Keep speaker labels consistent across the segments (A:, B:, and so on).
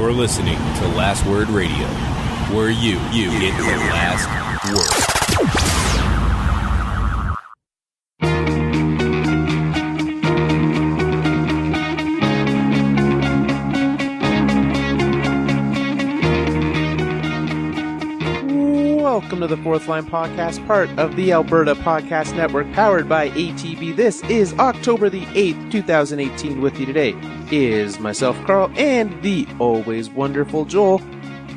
A: You're listening to Last Word Radio, where you get the last word.
B: Welcome to the Fourth Line Podcast, part of the Alberta Podcast Network, powered by ATB. This is October the 8th, 2018. With you today is myself, Carl, and the always wonderful Joel.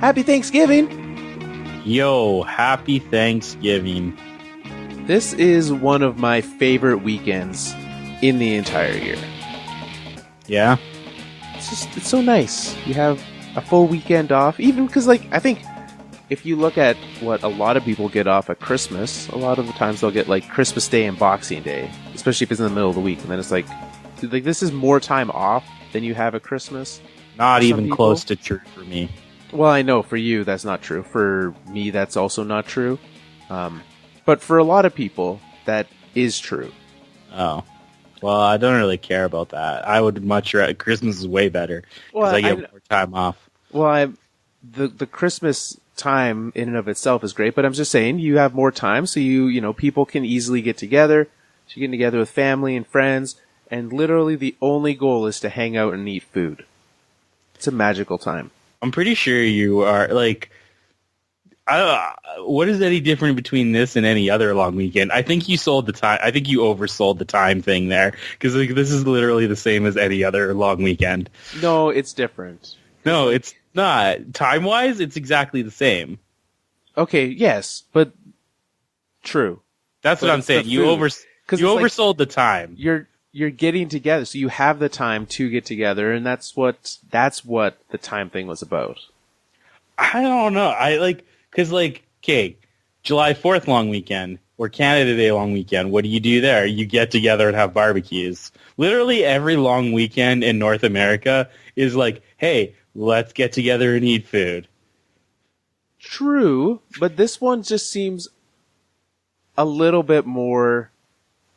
B: Happy Thanksgiving!
C: Yo, happy Thanksgiving.
B: This is one of my favorite weekends in the entire year.
C: Yeah?
B: It's so nice. You have a full weekend off, even because, I think if you look at what a lot of people get off at Christmas, a lot of the times they'll get Christmas Day and Boxing Day, especially if it's in the middle of the week, and then it's like this is more time off than you have at Christmas.
C: Not even close to true for me.
B: Well, I know for you that's not true. For me, that's also not true. But for a lot of people, that is true.
C: Oh. Well, I don't really care about that. I would much rather... Christmas is way better, because I get more time off.
B: Well, the Christmas time in and of itself is great, but I'm just saying you have more time, so you people can easily get together. So you get together with family and friends, and literally the only goal is to hang out and eat food. It's a magical time.
C: I'm pretty sure you are, what is any different between this and any other long weekend? I think you sold the time. I think you oversold the time thing there, because this is literally the same as any other long weekend.
B: No, it's different.
C: No, it's not. Time-wise, it's exactly the same.
B: Okay, yes, but true.
C: That's what I'm saying. You oversold the time.
B: You're getting together, so you have the time to get together, and that's what the time thing was about.
C: I don't know. July 4th long weekend or Canada Day long weekend, what do you do there? You get together and have barbecues. Literally every long weekend in North America is hey, let's get together and eat food.
B: True, but this one just seems a little bit more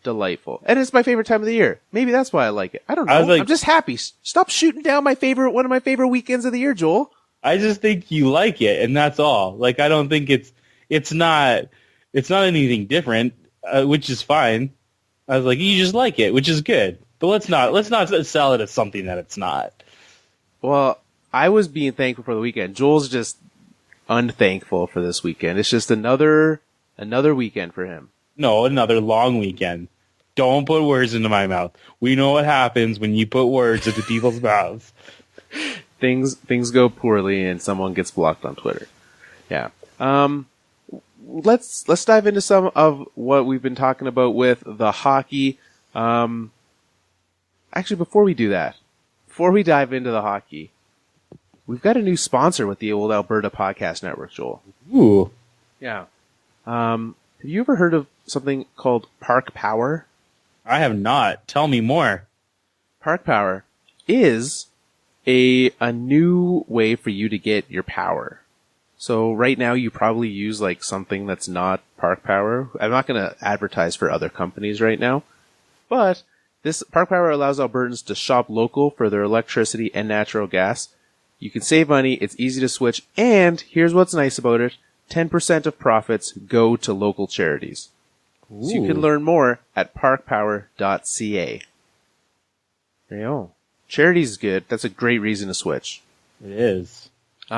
B: delightful. And it's my favorite time of the year. Maybe that's why I like it. I don't know. I'm just happy. Stop shooting down one of my favorite weekends of the year, Joel.
C: I just think you like it, and that's all. I don't think it's not anything different, which is fine. I was you just like it, which is good. But let's not sell it as something that it's not.
B: Well, I was being thankful for the weekend. Joel's just unthankful for this weekend. It's just another weekend for him. No,
C: another long weekend. Don't put words into my mouth. We know what happens when you put words into people's mouths.
B: Things go poorly and someone gets blocked on Twitter. Yeah. Let's dive into some of what we've been talking about with the hockey. Actually, before we dive into the hockey, we've got a new sponsor with the old Alberta Podcast Network, Joel.
C: Ooh.
B: Yeah. Have you ever heard of something called Park Power?
C: I have not. Tell me more.
B: Park Power is a new way for you to get your power. So right now you probably use something that's not Park Power. I'm not going to advertise for other companies right now, but this Park Power allows Albertans to shop local for their electricity and natural gas. You can save money, it's easy to switch, and here's what's nice about it, 10% of profits go to local charities. Ooh. So you can learn more at parkpower.ca. There you go. Charity's good. That's a great reason to switch.
C: It is.
B: You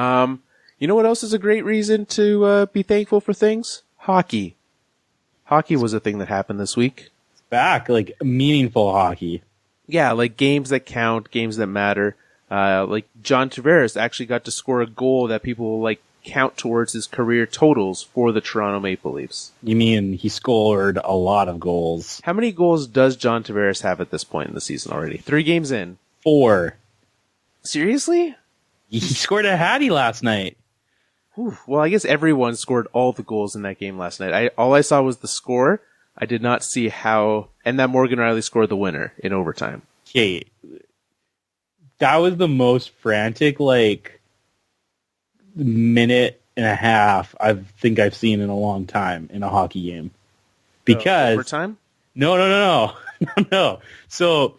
B: know what else is a great reason to be thankful for things? Hockey. Hockey was a thing that happened this week.
C: It's back, meaningful hockey.
B: Yeah, games that count, games that matter. John Tavares actually got to score a goal that people will count towards his career totals for the Toronto Maple Leafs.
C: You mean he scored a lot of goals?
B: How many goals does John Tavares have at this point in the season already? 3 games in.
C: 4.
B: Seriously?
C: He scored a hattie last night.
B: Whew. Well, I guess everyone scored all the goals in that game last night. All I saw was the score. I did not see how... And that Morgan Rielly scored the winner in overtime.
C: Okay. That was the most frantic, minute and a half I think I've seen in a long time in a hockey game. Because...
B: Overtime?
C: No. No. So...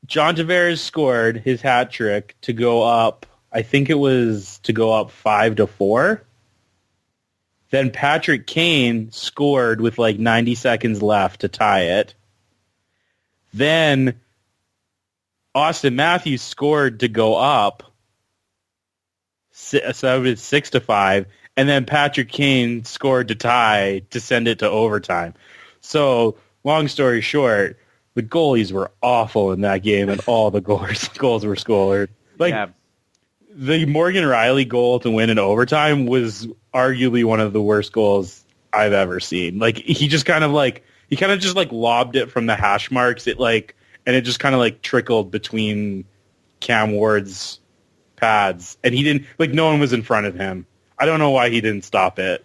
C: John Tavares scored his hat trick to go up. I think it was to go up 5-4. Then Patrick Kane scored with like 90 seconds left to tie it. Then Auston Matthews scored to go up. So it was 6-5. And then Patrick Kane scored to tie to send it to overtime. So, long story short, the goalies were awful in that game, and all the goals were scored. The Morgan Rielly goal to win in overtime was arguably one of the worst goals I've ever seen. Like he kind of just lobbed it from the hash marks. And it just kind of trickled between Cam Ward's pads, and he didn't no one was in front of him. I don't know why he didn't stop it.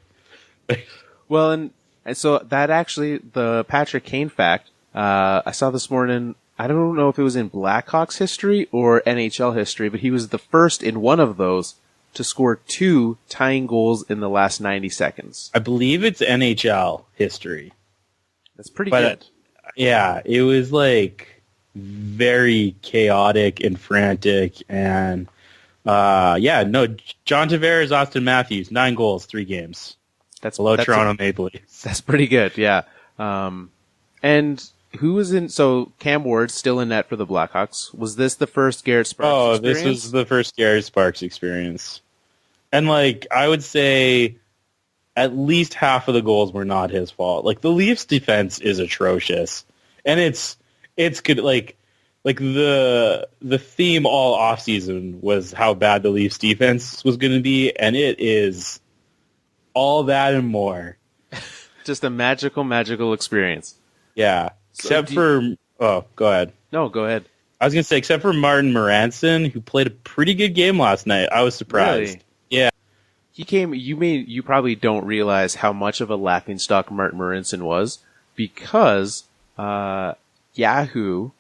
B: Well, and so that actually, the Patrick Kane fact, I saw this morning, I don't know if it was in Blackhawks history or NHL history, but he was the first in one of those to score 2 tying goals in the last 90 seconds.
C: I believe it's NHL history.
B: That's pretty good.
C: Yeah, it was very chaotic and frantic, and John Tavares, Auston Matthews, 9 goals, 3 games. That's Toronto Maple Leafs.
B: That's pretty good, yeah. And who was in? So Cam Ward still in net for the Blackhawks. Was this the first Garrett Sparks experience?
C: This was the first Garrett Sparks experience. And I would say at least half of the goals were not his fault. The Leafs defense is atrocious, and it's good. The theme all offseason was how bad the Leafs defense was going to be, and it is all that and more.
B: Just a magical experience.
C: Yeah. Go ahead.
B: No, go ahead.
C: I was going to say, except for Martin Moranson, who played a pretty good game last night. I was surprised.
B: Really?
C: Yeah.
B: He came, you probably don't realize how much of a laughingstock Martin Moranson was, because Yahoo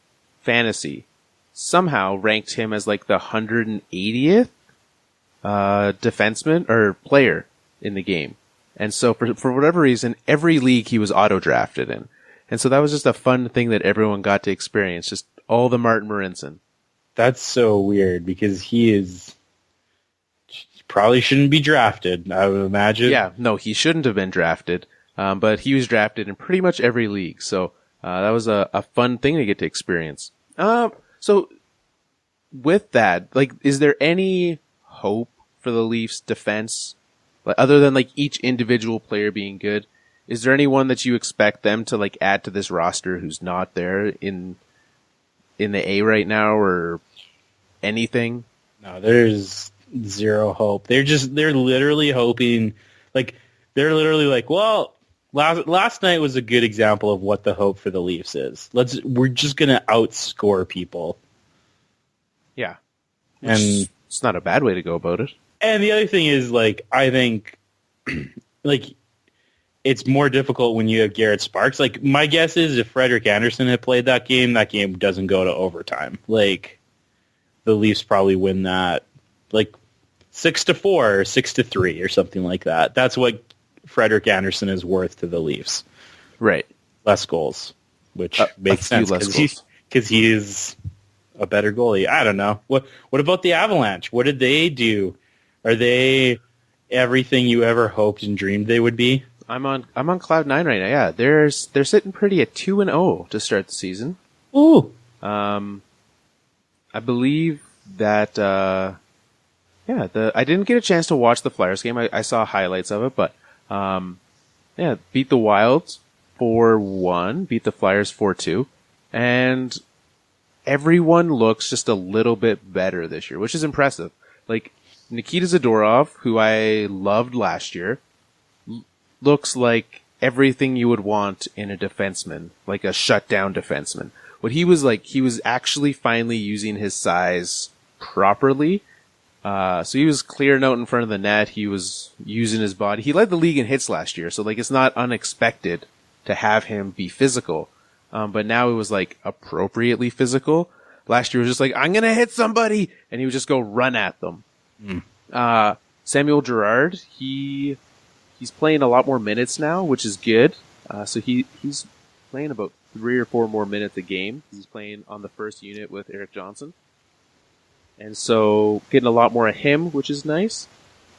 B: Fantasy somehow ranked him as the 180th defenseman or player in the game. And so for whatever reason, every league he was auto-drafted in. And so that was just a fun thing that everyone got to experience, just all the Martin Moranson.
C: That's so weird, because he probably shouldn't be drafted, I would imagine.
B: Yeah, no, he shouldn't have been drafted, but he was drafted in pretty much every league. So that was a fun thing to get to experience. So with that, is there any hope for the Leafs defense? Other than each individual player being good, is there anyone that you expect them to add to this roster who's not there in the A right now, or anything?
C: No, there's zero hope. They're literally hoping, well, last night was a good example of what the hope for the Leafs is. We're just gonna outscore people.
B: Yeah,
C: and
B: it's not a bad way to go about it.
C: And the other thing is, I think, it's more difficult when you have Garrett Sparks. My guess is if Frederik Andersen had played that game doesn't go to overtime. The Leafs probably win that, 6-4 or 6-3 or something like that. That's what Frederik Andersen is worth to the Leafs.
B: Right.
C: Less goals, which makes sense because he is a better goalie. I don't know. What about the Avalanche? What did they do? Are they everything you ever hoped and dreamed they would be?
B: I'm on cloud 9 right now. Yeah, they're sitting pretty at 2-0 to start the season.
C: Ooh.
B: I believe that I didn't get a chance to watch the Flyers game. I saw highlights of it, but beat the Wild 4-1, beat the Flyers 4-2, and everyone looks just a little bit better this year, which is impressive. Nikita Zadorov, who I loved last year, looks like everything you would want in a defenseman, like a shutdown defenseman. What he was he was actually finally using his size properly. So he was clearing out in front of the net. He was using his body. He led the league in hits last year, so it's not unexpected to have him be physical. But now it was appropriately physical. Last year was just I'm gonna hit somebody, and he would just go run at them. Samuel Girard, he's playing a lot more minutes now, which is good. So he's playing about 3 or 4 more minutes a game. He's playing on the first unit with Erik Johnson. And so getting a lot more of him, which is nice.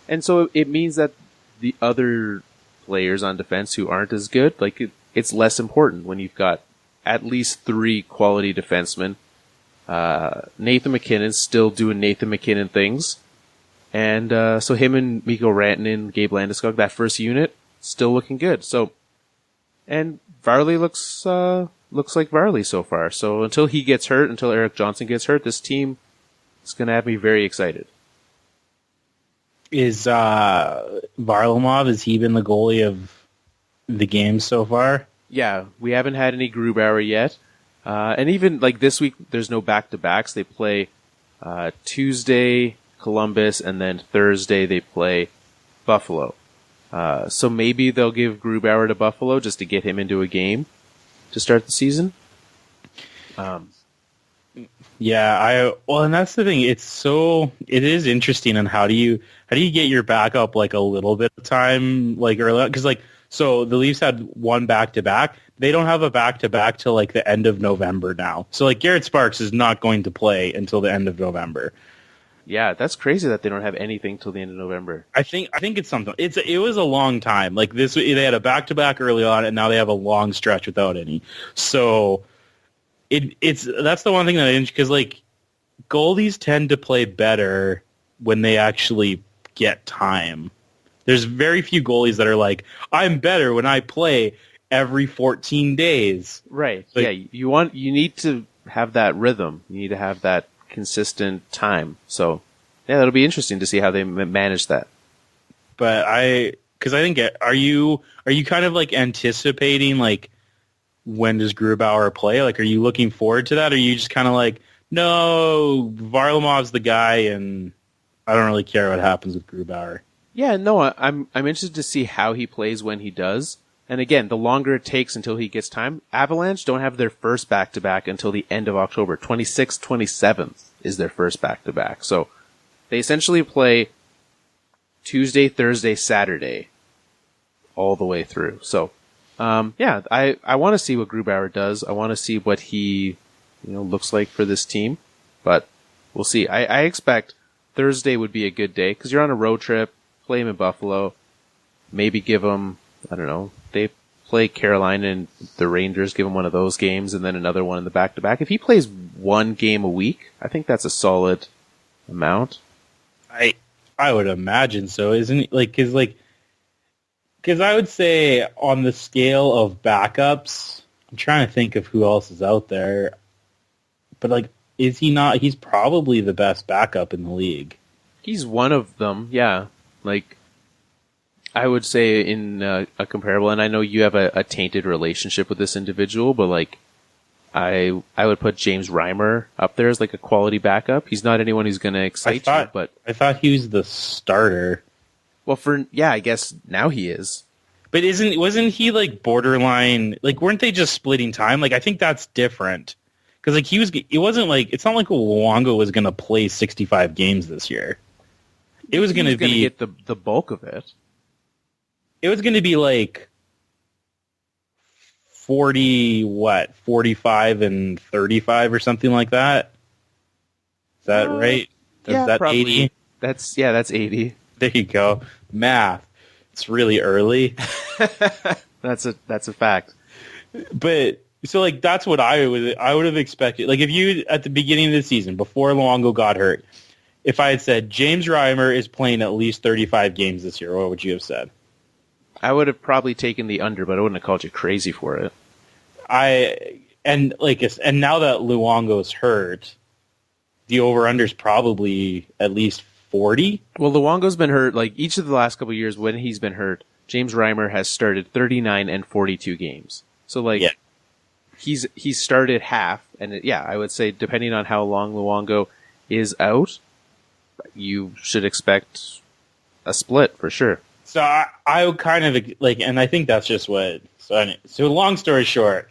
B: And so it means that the other players on defense who aren't as good, like it's less important when you've got at least 3 quality defensemen. Nathan MacKinnon's still doing Nathan MacKinnon things. And so him and Mikko Rantanen, Gabe Landeskog, that first unit, still looking good. So, and Varley looks like Varley so far. So until he gets hurt, until Erik Johnson gets hurt, this team is going to have me very excited.
C: Is Varlamov, has he been the goalie of the game so far?
B: Yeah, we haven't had any Grubauer yet. And even like this week, there's no back-to-backs. They play Tuesday, Columbus, and then Thursday they play Buffalo. So maybe they'll give Grubauer to Buffalo just to get him into a game to start the season.
C: Yeah, and that's the thing. It is interesting. And how do you get your backup like a little bit of time, like early? Because so the Leafs had one back-to-back. They don't have a back-to-back till like the end of November now. So like Garrett Sparks is not going to play until the end of November.
B: Yeah, that's crazy that they don't have anything till the end of November.
C: I think it's something. It was a long time. Like this, they had a back-to-back early on, and now they have a long stretch without any. So that's the one thing that because like goalies tend to play better when they actually get time. There's very few goalies that are like, I'm better when I play every 14 days.
B: Right.
C: Like,
B: yeah, you need to have that rhythm. You need to have that consistent time. So, yeah, that'll be interesting to see how they manage that.
C: But because I think, are you kind of like anticipating like when does Grubauer play? Like, are you looking forward to that? Or are you just kind of like, no, Varlamov's the guy, and I don't really care what happens with Grubauer?
B: Yeah, no, I'm interested to see how he plays when he does. And again, the longer it takes until he gets time, Avalanche don't have their first back-to-back until the end of October. 26th, 27th is their first back-to-back. So they essentially play Tuesday, Thursday, Saturday all the way through. So, yeah, I want to see what Grubauer does. I want to see what he looks like for this team. But we'll see. I expect Thursday would be a good day because you're on a road trip. Play him in Buffalo. Maybe give him, I don't know, they play Carolina and the Rangers, give him one of those games and then another one in the back-to-back. If he plays one game a week, I think that's a solid amount.
C: I would imagine so, isn't it? Because I would say on the scale of backups, I'm trying to think of who else is out there, but like, is he not? He's probably the best backup in the league.
B: He's one of them, yeah. Like, I would say in a comparable, and I know you have a tainted relationship with this individual, but like, I would put James Reimer up there as like a quality backup. He's not anyone who's going to excite you, but
C: I thought he was the starter.
B: Well, I guess now he is.
C: But wasn't he like borderline? Like, weren't they just splitting time? Like, I think that's different because like it wasn't like, it's not like Luongo was going to play 65 games this year. It was going to
B: get the bulk of it.
C: It was going to be like 45 and 35 or something like that. Is that right?
B: Yeah,
C: is that
B: probably.
C: 80?
B: That's 80.
C: There you go. Math. It's really early.
B: That's a fact.
C: But so like that's what I would have expected. Like if you at the beginning of the season before Luongo got hurt, if I had said James Reimer is playing at least 35 games this year, what would you have said?
B: I would have probably taken the under, but I wouldn't have called you crazy for it.
C: And now that Luongo's hurt, the over/under is probably at least 40.
B: Well, Luongo's been hurt. Like each of the last couple of years when he's been hurt, James Reimer has started 39 and 42 games. So like, he's started half, and I would say depending on how long Luongo is out, you should expect a split for sure.
C: So I would kind of like, and I think that's just what. So long story short,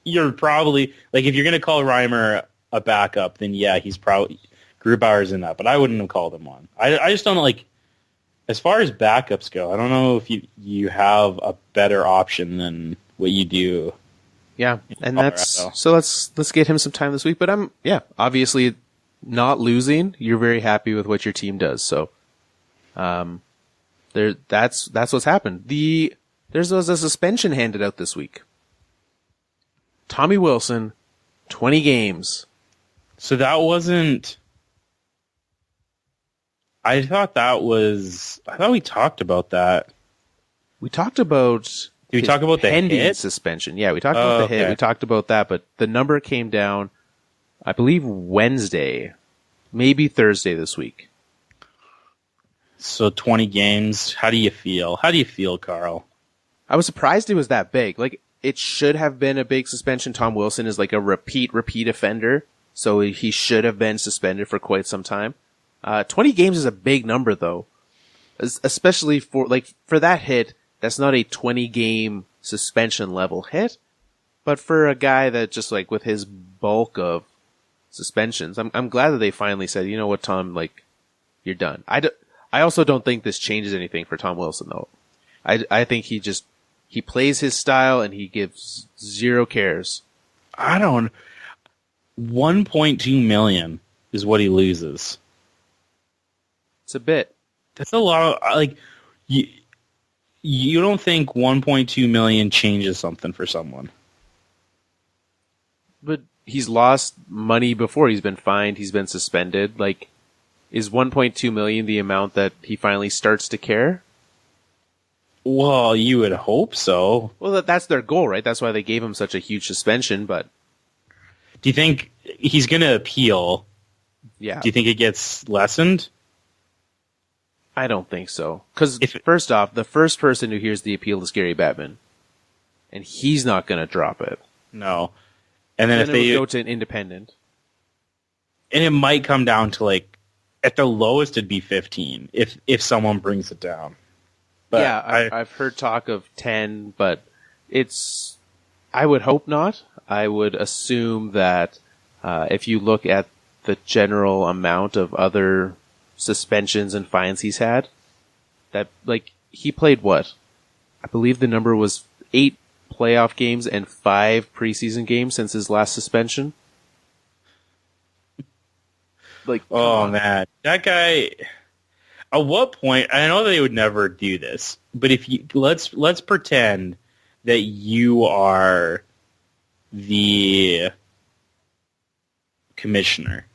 C: you're probably like if you're going to call Reimer a backup, then yeah, he's probably Grubauer's in that. But I wouldn't have called him one. I just don't like as far as backups go. I don't know if you have a better option than what you do
B: Yeah, and
C: Colorado.
B: let's get him some time this week. But obviously not losing. You're very happy with what your team does. So, that's what's happened. There was a suspension handed out this week. Tommy Wilson, 20 games.
C: So that wasn't. I thought we talked about that.
B: We talked about.
C: Did we talk about the
B: pending
C: hit?
B: suspension? Yeah, we talked about the hit.
C: Okay.
B: We talked about that, but the number came down, I believe, Wednesday, maybe Thursday this week.
C: So 20 games. How do you feel? How do you feel, Carl?
B: I was surprised it was that big. Like, it should have been a big suspension. Tom Wilson is like a repeat offender, so he should have been suspended for quite some time. 20 games is a big number, though, especially for that hit. That's not a 20 game suspension level hit, but for a guy that just like with his bulk of suspensions, I'm glad that they finally said, you know what, Tom, like, you're done. I also don't think this changes anything for Tom Wilson, though. I think he plays his style and he gives zero cares.
C: 1.2 million is what he loses.
B: It's a bit.
C: That's a lot of, you don't think 1.2 million changes something for someone.
B: But he's lost money before. He's been fined. He's been suspended. Like, is 1.2 million the amount that he finally starts to care?
C: Well, you would hope so.
B: Well, that's their goal, right? That's why they gave him such a huge suspension, but...
C: Do you think he's going to appeal?
B: Yeah.
C: Do you think it gets lessened?
B: I don't think so. Because, first off, the first person who hears the appeal is Gary Bettman. And he's not going to drop it.
C: No. And then if
B: they
C: they
B: go to an independent.
C: And it might come down to, like, at the lowest it'd be 15 if someone brings it down. But
B: yeah, I've heard talk of 10, but I would hope not. I would assume that if you look at the general amount of other suspensions and fines he's had, that, like, he played what? I believe the number was 8 playoff games and 5 preseason games since his last suspension. Like,
C: oh man, that guy. At what point? I know they would never do this, but if you let's pretend that you are the commissioner,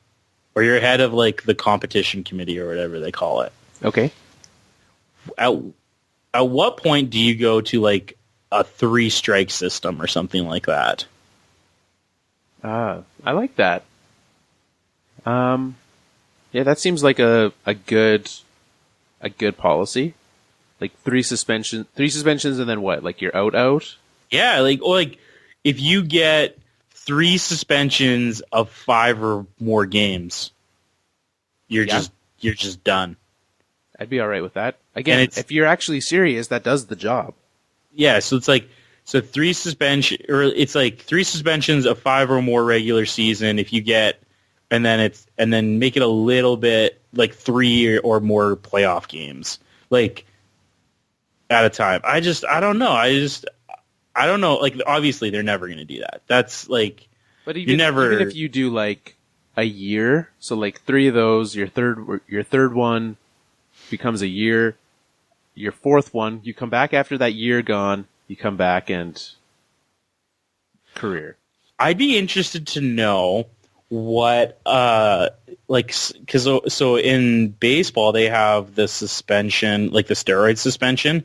C: or you're head of like the competition committee or whatever they call it.
B: Okay.
C: At what point do you go to like a 3-strike system or something like that?
B: I like that. Yeah, that seems like a good policy. Like 3 suspensions and then what? Like you're out?
C: Yeah, like if you get 3 suspensions of 5 or more games, you're just done.
B: I'd be all right with that. Again, if you're actually serious, that does the job.
C: Yeah, so it's like 3 suspensions of 5 or more regular season. If you get, and then make it a little bit like 3 or more playoff games, like at a time. I don't know. I don't know. Like, obviously, they're never going to do that. That's like,
B: but even if you do like a year, so like 3 of those, your third one becomes a year. Your 4th one, you come back after that year gone. You come back and career.
C: I'd be interested to know what because so in baseball they have the suspension, like the steroid suspension,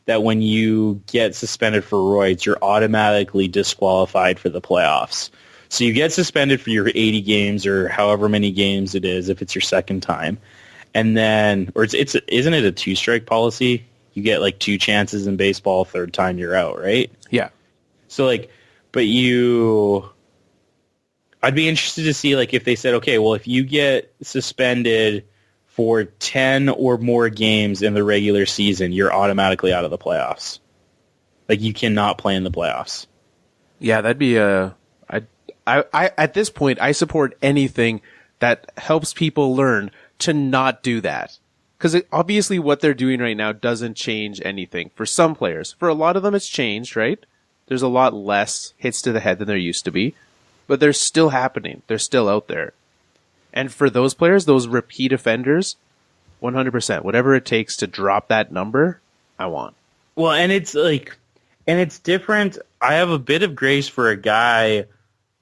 C: that when you get suspended for roids, you're automatically disqualified for the playoffs. So you get suspended for your 80 games or however many games it is if it's your second time. And then, or isn't it a 2-strike policy? You get like 2 chances in baseball, 3rd time you're out, right?
B: Yeah.
C: So like, I'd be interested to see like if they said, okay, well, if you get suspended for 10 or more games in the regular season, you're automatically out of the playoffs. Like you cannot play in the playoffs.
B: Yeah, that'd be I at this point, I support anything that helps people learn to not do that. Because obviously what they're doing right now doesn't change anything. For some players. For a lot of them it's changed, right? There's a lot less hits to the head than there used to be, but they're still happening. They're still out there. And for those players, those repeat offenders, 100%, whatever it takes to drop that number, I want.
C: Well, and it's different. I have a bit of grace for a guy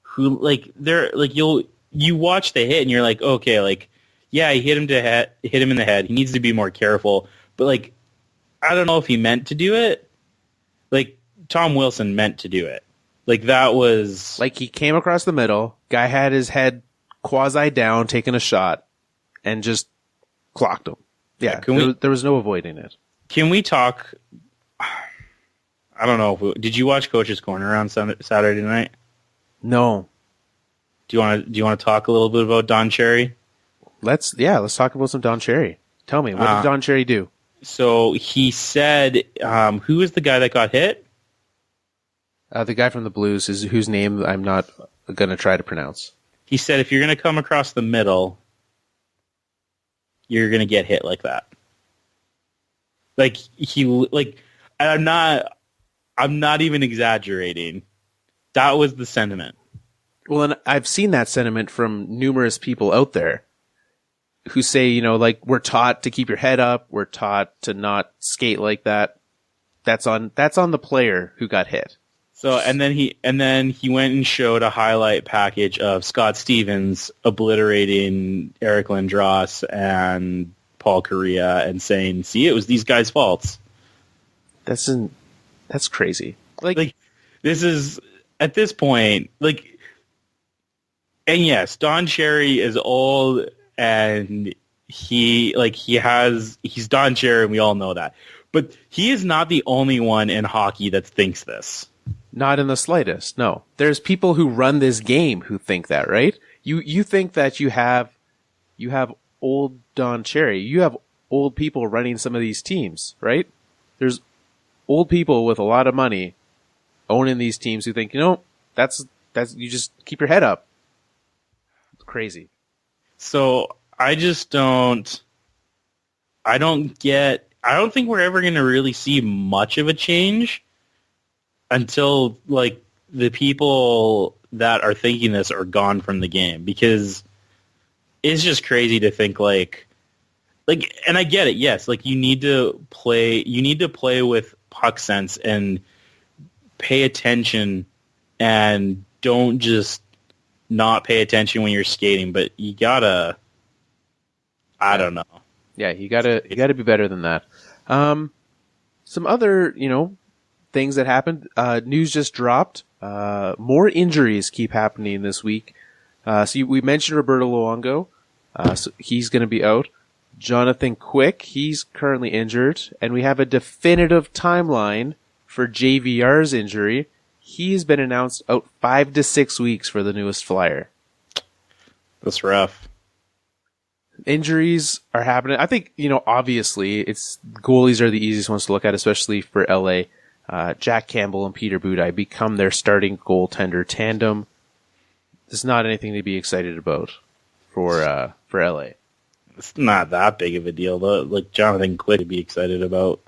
C: who, like, you watch the hit and you're like, okay, like, yeah, he hit him in the head. He needs to be more careful. But, like, I don't know if he meant to do it. Like, Tom Wilson meant to do it. Like, that was...
B: Like, he came across the middle, guy had his head quasi down, taking a shot, and just clocked him. Yeah, there was no avoiding it.
C: Can we talk... I don't know. Did you watch Coach's Corner on Saturday night?
B: No.
C: Do you want to talk a little bit about Don Cherry?
B: Let's talk about some Don Cherry. Tell me, what did Don Cherry do?
C: So he said, who is the guy that got hit?
B: The guy from the Blues, whose name I'm not going to try to pronounce.
C: He said, if you're going to come across the middle, you're going to get hit like that. I'm not even exaggerating. That was the sentiment.
B: Well, and I've seen that sentiment from numerous people out there who say, like, we're taught to keep your head up. We're taught to not skate like that. That's on the player who got hit.
C: So, and then he went and showed a highlight package of Scott Stevens obliterating Eric Lindros and Paul Correa and saying, see, it was these guys' faults.
B: That's crazy.
C: Like this is, at this point, like, and yes, Don Cherry is old and he's Don Cherry and we all know that. But he is not the only one in hockey that thinks this.
B: Not in the slightest, no. There's people who run this game who think that, right? You think that you have old Don Cherry. You have old people running some of these teams, right? There's old people with a lot of money owning these teams who think, that's you just keep your head up. It's crazy.
C: So I don't think we're ever going to really see much of a change until, like, the people that are thinking this are gone from the game, because it's just crazy to think like, and I get it. Yes. Like, you need to play with puck sense and pay attention and don't just not pay attention when you're skating, but you gotta, I don't know.
B: Yeah. You gotta be better than that. Some other, things that happened. News just dropped. More injuries keep happening this week. We mentioned Roberto Luongo. So he's going to be out. Jonathan Quick, he's currently injured. And we have a definitive timeline for JVR's injury. He's been announced out 5 to 6 weeks for the newest Flyer.
C: That's rough.
B: Injuries are happening. I think, obviously, goalies are the easiest ones to look at, especially for LA. Jack Campbell and Peter Budaj become their starting goaltender tandem. It's not anything to be excited about for LA.
C: It's not that big of a deal, though. Like, Jonathan Quick to be excited about.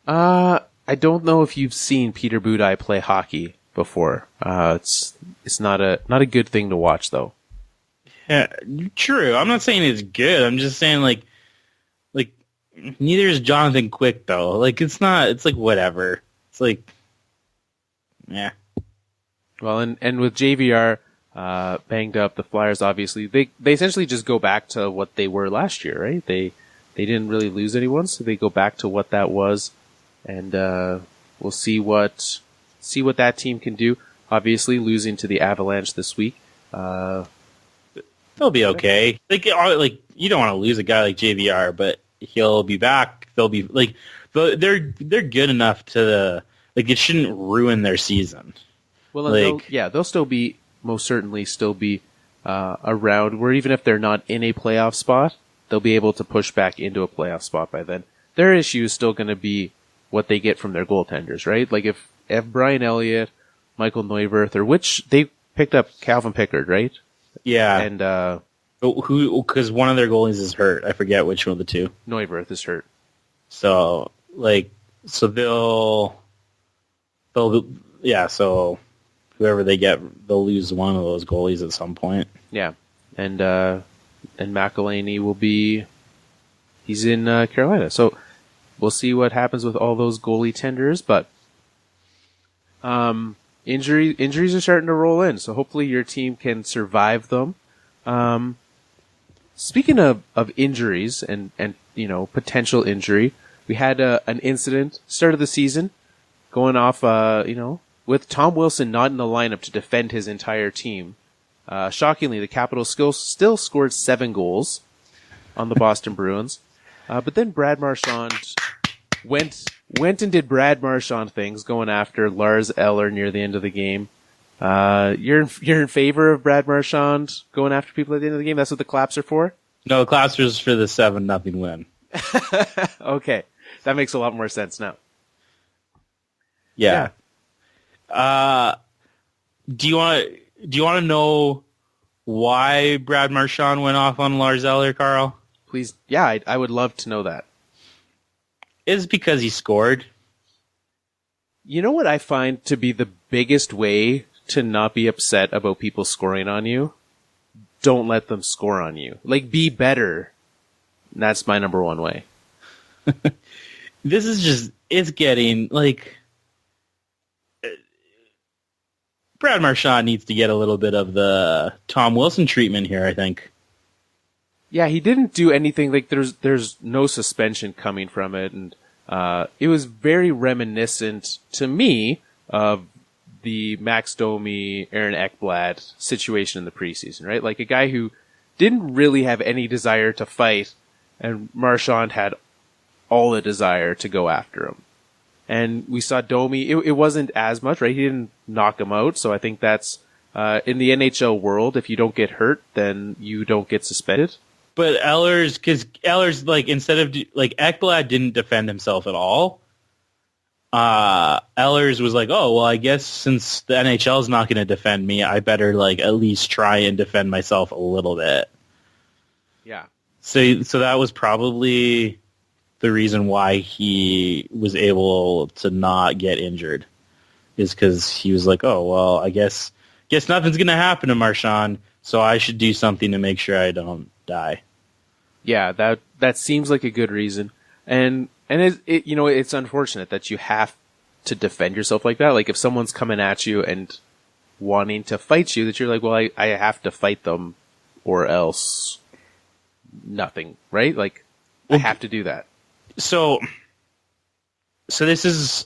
B: I don't know if you've seen Peter Budaj play hockey before. It's not a good thing to watch, though.
C: Yeah, true. I'm not saying it's good. I'm just saying, like neither is Jonathan Quick, though. Like, it's like whatever. It's like, yeah.
B: Well, and with JVR banged up, the Flyers obviously they essentially just go back to what they were last year, right? They didn't really lose anyone, so they go back to what that was, and we'll see what that team can do. Obviously, losing to the Avalanche this week.
C: They'll be okay. Like you don't want to lose a guy like JVR, but he'll be back. They'll be like they're good enough to it shouldn't ruin their season.
B: Well, they'll still be most certainly still be around. Where even if they're not in a playoff spot, they'll be able to push back into a playoff spot by then. Their issue is still going to be what they get from their goaltenders, right? Like if Brian Elliott, Michael Neuwirth, or which they picked up Calvin Pickard, right?
C: Yeah,
B: and
C: because one of their goalies is hurt. I forget which one of the two.
B: Neuwirth is hurt.
C: So they'll So whoever they get, they'll lose one of those goalies at some point.
B: Yeah, and McElhinney will be. He's in Carolina, so we'll see what happens with all those goalie tenders. But injuries are starting to roll in, so hopefully your team can survive them. Speaking of injuries and potential injury, we had an incident start of the season going off with Tom Wilson not in the lineup to defend his entire team. Shockingly, the Capitals still scored 7 goals on the Boston Bruins, but then Brad Marchand went and did Brad Marchand things, going after Lars Eller near the end of the game. You're in favor of Brad Marchand going after people at the end of the game? That's what the claps are for?
C: No, the claps are for the 7-0 win.
B: Okay. That makes a lot more sense now.
C: Yeah. Do you want to know why Brad Marchand went off on Lars Eller, Carl?
B: Please. Yeah, I would love to know that.
C: It's because he scored.
B: You know what I find to be the biggest way to not be upset about people scoring on you? Don't let them score on you. Like, be better. That's my number one way.
C: This is just, it's getting, like, Brad Marchand needs to get a little bit of the Tom Wilson treatment here, I think.
B: Yeah, he didn't do anything, like, there's no suspension coming from it, and it was very reminiscent to me of the Max Domi, Aaron Ekblad situation in the preseason, right? Like a guy who didn't really have any desire to fight, and Marchand had all the desire to go after him. And we saw Domi, it wasn't as much, right? He didn't knock him out, so I think that's, in the NHL world, if you don't get hurt, then you don't get suspended.
C: But because Eller's, like, instead of, like, Ekblad didn't defend himself at all. Ehlers was like, oh, well, I guess since the NHL is not going to defend me, I better, like, at least try and defend myself a little bit.
B: Yeah.
C: So that was probably the reason why he was able to not get injured, is because he was like, oh, well, I guess nothing's going to happen to Marchand, so I should do something to make sure I don't die.
B: Yeah, that seems like a good reason. And it's unfortunate that you have to defend yourself like that. Like, if someone's coming at you and wanting to fight you, that you're like, well, I have to fight them or else nothing, right? Like, I have to do that. So
C: this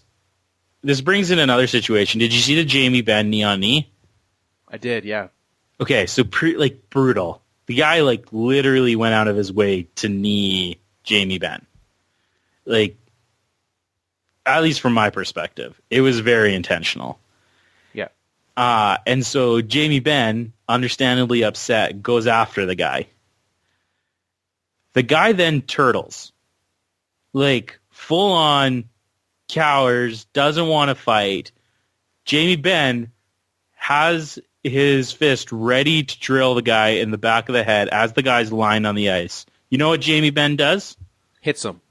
C: brings in another situation. Did you see the Jamie Benn knee on knee?
B: I did, yeah.
C: Okay, so brutal. The guy, like, literally went out of his way to knee Jamie Benn. Like, at least from my perspective, it was very intentional.
B: Yeah.
C: And so Jamie Benn, understandably upset, goes after the guy. The guy then turtles. Like, full on cowers, doesn't want to fight. Jamie Benn has his fist ready to drill the guy in the back of the head as the guy's lying on the ice. You know what Jamie Benn does?
B: Hits him.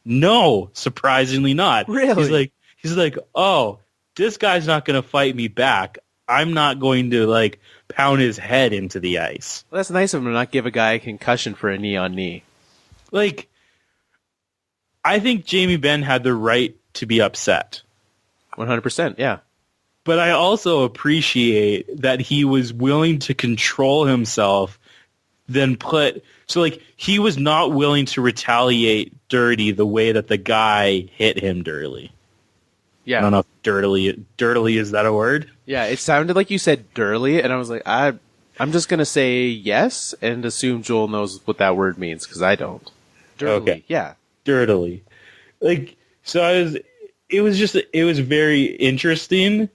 C: No, surprisingly not.
B: Really?
C: He's like, oh, this guy's not going to fight me back. I'm not going to, like, pound his head into the ice.
B: Well, that's nice of him to not give a guy a concussion for a knee on knee.
C: Like, I think Jamie Benn had the right to be upset.
B: 100%, yeah.
C: But I also appreciate that he was willing to control himself, he was not willing to retaliate dirty the way that the guy hit him dirtily.
B: Yeah.
C: I don't know if dirtily is that a word?
B: Yeah, it sounded like you said dirty, and I was like, I'm just going to say yes and assume Joel knows what that word means, because I don't. Dirtily,
C: okay.
B: Yeah.
C: Dirtily. Like, so it was very interesting,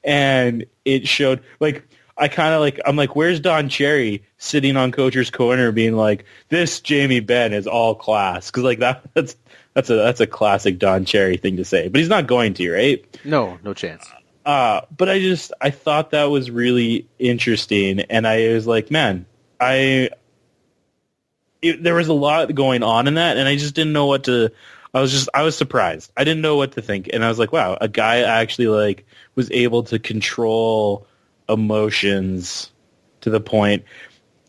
C: and it showed, like, I'm like, where's Don Cherry sitting on Coach's Corner being like, this Jamie Benn is all class? Because, like, that's a classic Don Cherry thing to say. But he's not going to, right?
B: No chance.
C: But I thought that was really interesting, and I was like, man, there was a lot going on in that, and I just didn't know what to I was surprised. I didn't know what to think, and I was like, wow, a guy actually like was able to control emotions to the point.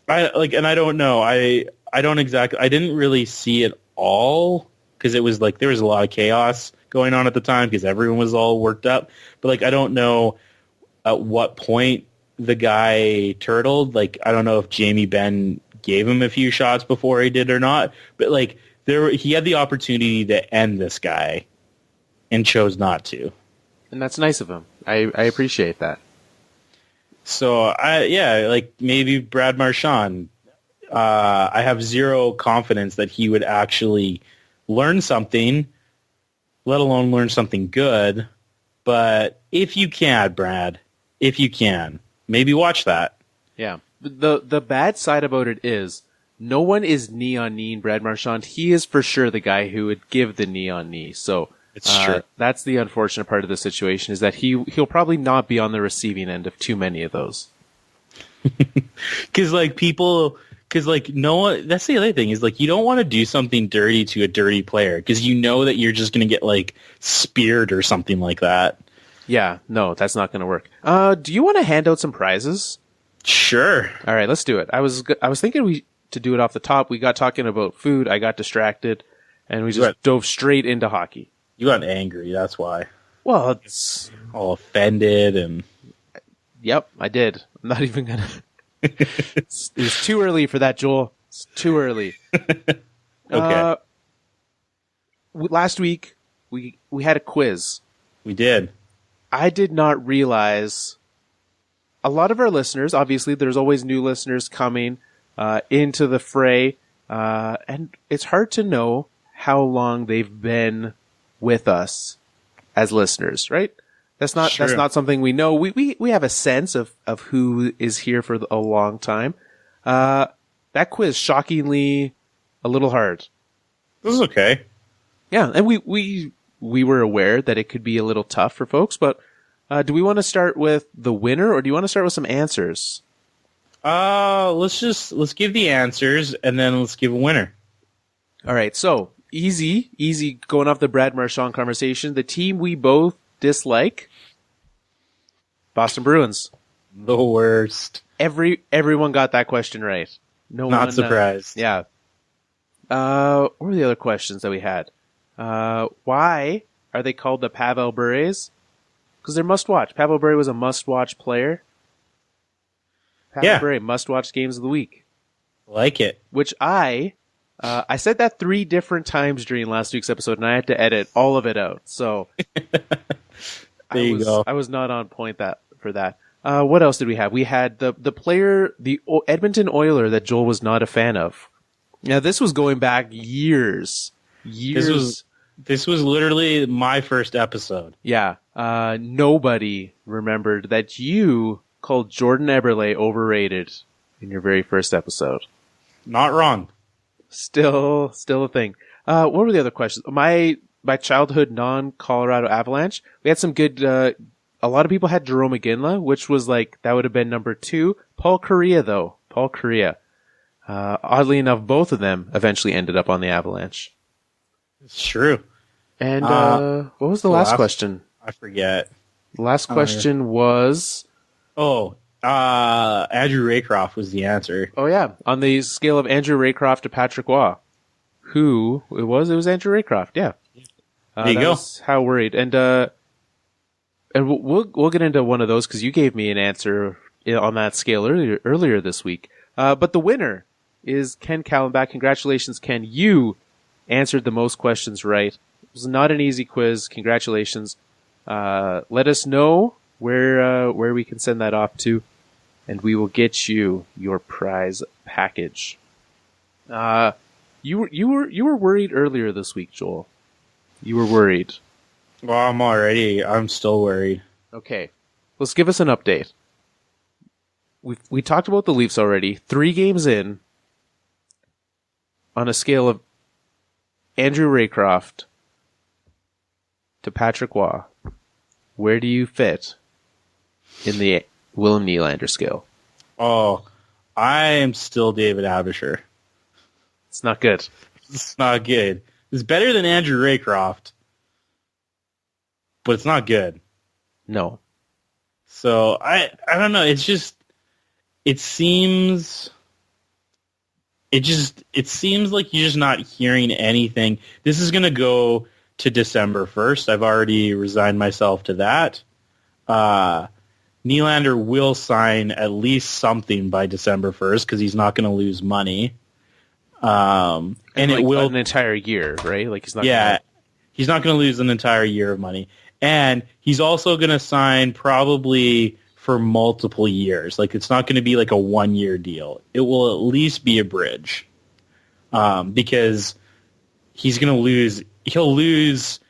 C: And I don't know. I didn't really see it all because it was like there was a lot of chaos going on at the time because everyone was all worked up. But like I don't know at what point the guy turtled. Like I don't know if Jamie Benn gave him a few shots before he did or not. But like he had the opportunity to end this guy and chose not to.
B: And that's nice of him. I appreciate that.
C: So like maybe Brad Marchand. I have zero confidence that he would actually learn something, let alone learn something good. But if you can, Brad, maybe watch that.
B: Yeah. The bad side about it is no one is knee on knee in Brad Marchand. He is for sure the guy who would give the knee on knee. So
C: it's true.
B: That's the unfortunate part of the situation is that he'll probably not be on the receiving end of too many of those.
C: Because no one. That's the other thing is like you don't want to do something dirty to a dirty player because you know that you're just going to get like speared or something like that.
B: Yeah, no, that's not going to work. Do you want to hand out some prizes?
C: Sure.
B: All right, let's do it. I was thinking to do it off the top. We got talking about food. I got distracted, and we just dove straight into hockey.
C: You got angry. That's why.
B: Well, it's
C: all offended and.
B: Yep, I did. I'm not even gonna. It was too early for that, Joel. It's too early.
C: Okay.
B: Last week we had a quiz.
C: We did.
B: I did not realize a lot of our listeners. Obviously, there's always new listeners coming into the fray, and it's hard to know how long they've been with us as listeners, right? That's not something we know. We have a sense of who is here for a long time. That quiz, shockingly, a little hard.
C: This is okay.
B: Yeah, and we were aware that it could be a little tough for folks, but do we want to start with the winner or do you want to start with some answers?
C: Let's give the answers and then let's give a winner.
B: All right, so easy going off the Brad Marchand conversation. The team we both dislike, Boston Bruins.
C: The worst.
B: Everyone got that question right.
C: Not surprised.
B: Yeah. What were the other questions that we had? Why are they called the Pavel Bures? Because they're must-watch. Pavel Bure was a must-watch player. Pavel Bure, must-watch games of the week.
C: Like it.
B: Which I said that 3 different times during last week's episode, and I had to edit all of it out. So
C: there you go.
B: I was not on point for that. What else did we have? We had the player, the Edmonton Oiler that Joel was not a fan of. Now, this was going back years.
C: This was literally my first episode.
B: Yeah. Nobody remembered that you called Jordan Eberle overrated in your very first episode.
C: Not wrong.
B: Still a thing. What were the other questions? My childhood non-Colorado Avalanche. We had some good. A lot of people had Jerome McGinley, which was like that would have been number 2. Paul Kariya, though. Oddly enough, both of them eventually ended up on the Avalanche.
C: It's true.
B: And what was the last question?
C: I forget.
B: The last question was.
C: Andrew Raycroft was the answer.
B: Oh yeah, on the scale of Andrew Raycroft to Patrick Waugh, who it was? It was Andrew Raycroft. Yeah,
C: there you go.
B: How worried, and we'll get into one of those because you gave me an answer on that scale earlier this week. But the winner is Ken Callenbach. Congratulations, Ken! You answered the most questions right. It was not an easy quiz. Congratulations. Let us know where we can send that off to, and we will get you your prize package. You were worried earlier this week, Joel. You were worried.
C: Well, I'm still worried.
B: Okay, let's give us an update. We talked about the Leafs already. 3 games in, on a scale of Andrew Raycroft to Patrick Waugh, where do you fit in the William Nylander scale?
C: Oh, I am still David Abisher.
B: It's not good.
C: It's not good. It's better than Andrew Raycroft, but it's not good.
B: No.
C: So I don't know. It's just it seems like you're just not hearing anything. This is going to go to December 1st. I've already resigned myself to that. Nylander will sign at least something by December 1st because he's not going to lose money. And like it will
B: an entire year, right? Like he's not.
C: He's not going to lose an entire year of money, and he's also going to sign probably for multiple years. Like it's not going to be like a 1-year deal. It will at least be a bridge, because he's going to lose. He'll lose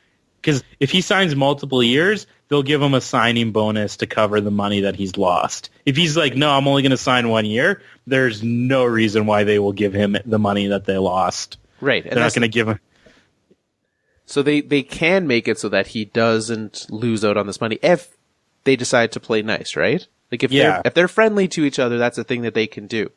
C: because if he signs multiple years, they'll give him a signing bonus to cover the money that he's lost. If he's like, no, I'm only going to sign 1 year, there's no reason why they will give him the money that they lost.
B: Right.
C: They're not going to give him.
B: So they can make it so that he doesn't lose out on this money if they decide to play nice, right? Like if they're friendly to each other, that's a thing that they can do.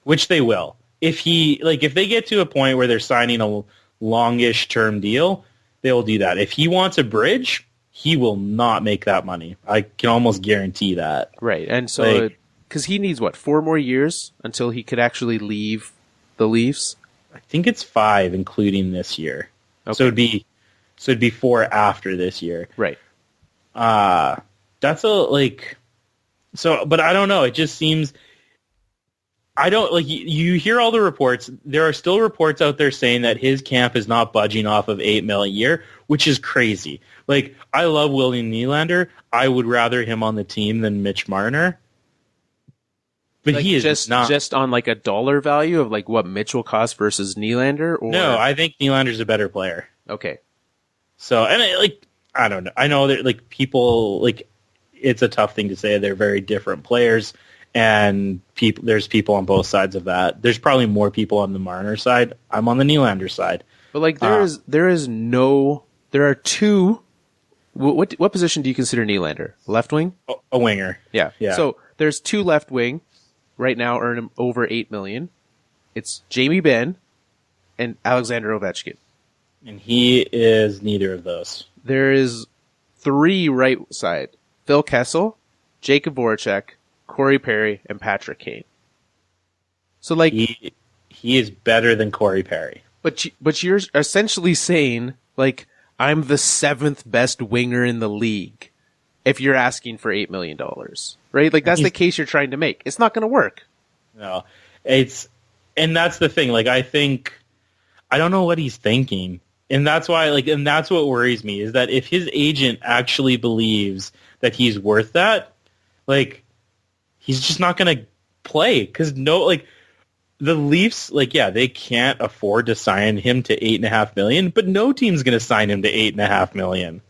C: Which they will. If they get to a point where they're signing a longish term deal, they will do that. If he wants a bridge, he will not make that money. I can almost guarantee that.
B: Right. And so, because he needs, 4 more years until he could actually leave the Leafs?
C: I think it's 5, including this year. Okay. So it'd be 4 after this year.
B: Right.
C: That's but I don't know. It just seems, you hear all the reports. There are still reports out there saying that his camp is not budging off of $8 million a year, which is crazy. Like, I love William Nylander. I would rather him on the team than Mitch Marner. But he is
B: just on like a dollar value of like what Mitch will cost versus Nylander. Or?
C: No, I think Nylander's a better player.
B: Okay.
C: So, and I don't know. I know that people it's a tough thing to say. They're very different players, and there's people on both sides of that. There's probably more people on the Marner side. I'm on the Nylander side. But
B: there are two. What position do you consider Nylander? Left wing?
C: A winger.
B: Yeah. So there's 2 left wing right now earning over $8 million. It's Jamie Benn and Alexander Ovechkin.
C: And he is neither of those.
B: There is 3 right side. Phil Kessel, Jacob Voracek, Corey Perry, and Patrick Kane. So
C: he is better than Corey Perry.
B: But you're essentially saying I'm the 7th best winger in the league if you're asking for $8 million, right? Like that's the case you're trying to make. It's not going to work.
C: No, and that's the thing. I don't know what he's thinking. And that's why, and that's what worries me, is that if his agent actually believes that he's worth that, he's just not going to play. Because the Leafs, they can't afford to sign him to $8.5 million, but no team's going to sign him to $8.5 million.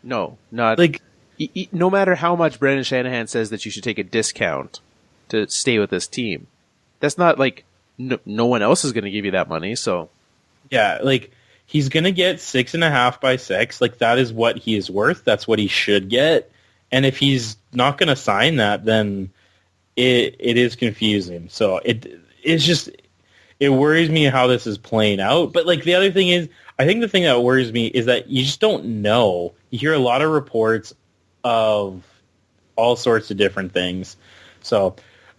B: No, not no matter how much Brendan Shanahan says that you should take a discount to stay with this team. That's not no one else is going to give you that money. So
C: yeah, he's going to get 6.5 by 6. That is what he is worth. That's what he should get. And if he's not going to sign that, then it is confusing. So it's just, it worries me how this is playing out. But the other thing is, I think the thing that worries me is that you just don't know. You hear a lot of reports of all sorts of different things. So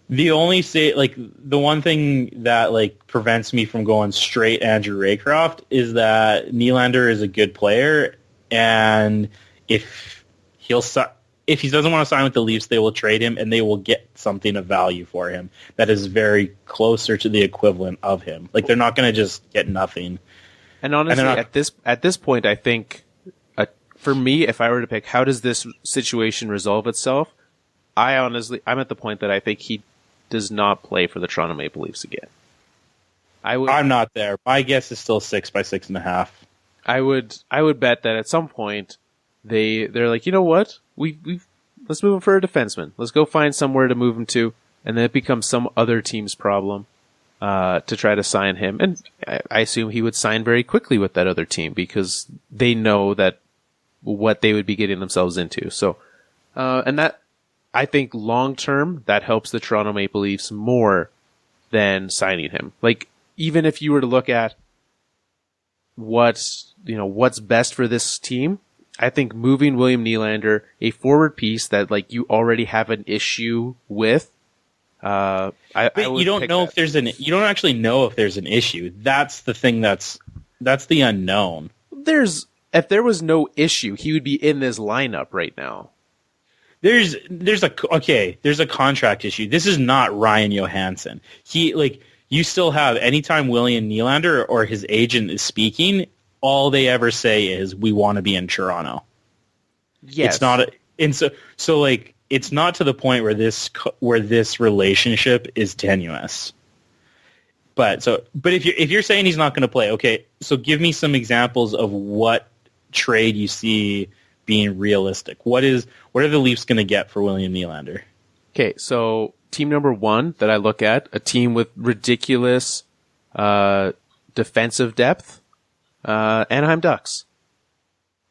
C: the one thing that prevents me from going straight Andrew Raycroft is that Nylander is a good player, and if he doesn't want to sign with the Leafs, they will trade him and they will get something of value for him that is very closer to the equivalent of him. They're not going to just get nothing.
B: And honestly, at this point, I think for me, if I were to pick, how does this situation resolve itself? I'm at the point that I think he does not play for the Toronto Maple Leafs again.
C: I'm not there. My guess is still 6 by 6.5.
B: I would bet that at some point they're like, you know what? Let's move him for a defenseman. Let's go find somewhere to move him to, and then it becomes some other team's problem to try to sign him. And I assume he would sign very quickly with that other team because they know that what they would be getting themselves into. So, and that, I think long term, that helps the Toronto Maple Leafs more than signing him. Even if you were to look at what's best for this team, I think moving William Nylander, a forward piece that like you already have an issue with. But
C: you don't know if there's you don't actually know if there's an issue. That's the thing. That's the unknown.
B: If there was no issue, he would be in this lineup right now.
C: There's a contract issue. This is not Ryan Johansson. You still have, anytime William Nylander or his agent is speaking, all they ever say is, we want to be in Toronto.
B: Yes.
C: It's not, it's not to the point where this relationship is tenuous. But if you're saying he's not going to play, okay, so give me some examples of what trade you see being realistic. What are the Leafs going to get for William Nylander?
B: Okay, so team number one that I look at, a team with ridiculous defensive depth, Anaheim Ducks.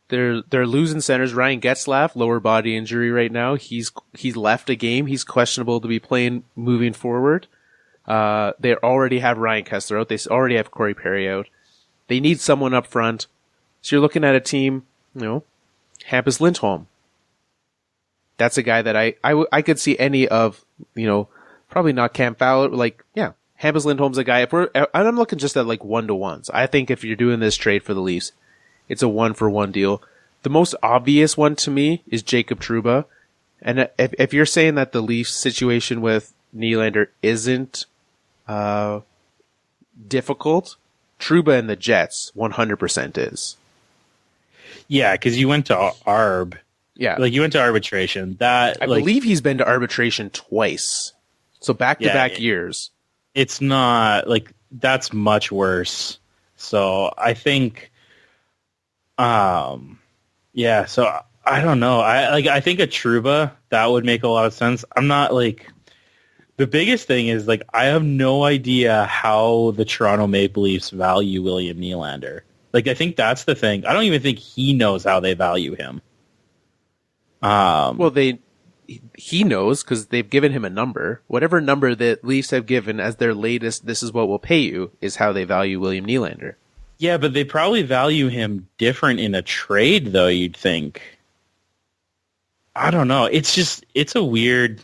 B: They're losing centers. Ryan Getzlaf, lower body injury right now. He's left a game. He's questionable to be playing moving forward. They already have Ryan Kessler out. They already have Corey Perry out. They need someone up front. So you're looking at a team, Hampus Lindholm. That's a guy that I could see any of, probably not Cam Fowler. Hampus Lindholm's a guy. I'm looking just at like 1-to-1s. I think if you're doing this trade for the Leafs, it's a 1-for-1 deal. The most obvious one to me is Jacob Trouba. And if you're saying that the Leafs situation with Nylander isn't difficult, Trouba and the Jets 100% is.
C: Yeah, because you went to ARB.
B: Yeah.
C: You went to arbitration. I
B: believe he's been to arbitration twice. So back-to-back years.
C: It's not, that's much worse. So I think, so I don't know. I think a Trouba, that would make a lot of sense. I'm not, the biggest thing is, I have no idea how the Toronto Maple Leafs value William Nylander. I think that's the thing. I don't even think he knows how they value him.
B: He knows because they've given him a number. Whatever number the Leafs have given as their latest, this is what we'll pay you, is how they value William Nylander.
C: Yeah, but they probably value him different in a trade, though, you'd think. I don't know. It's a weird...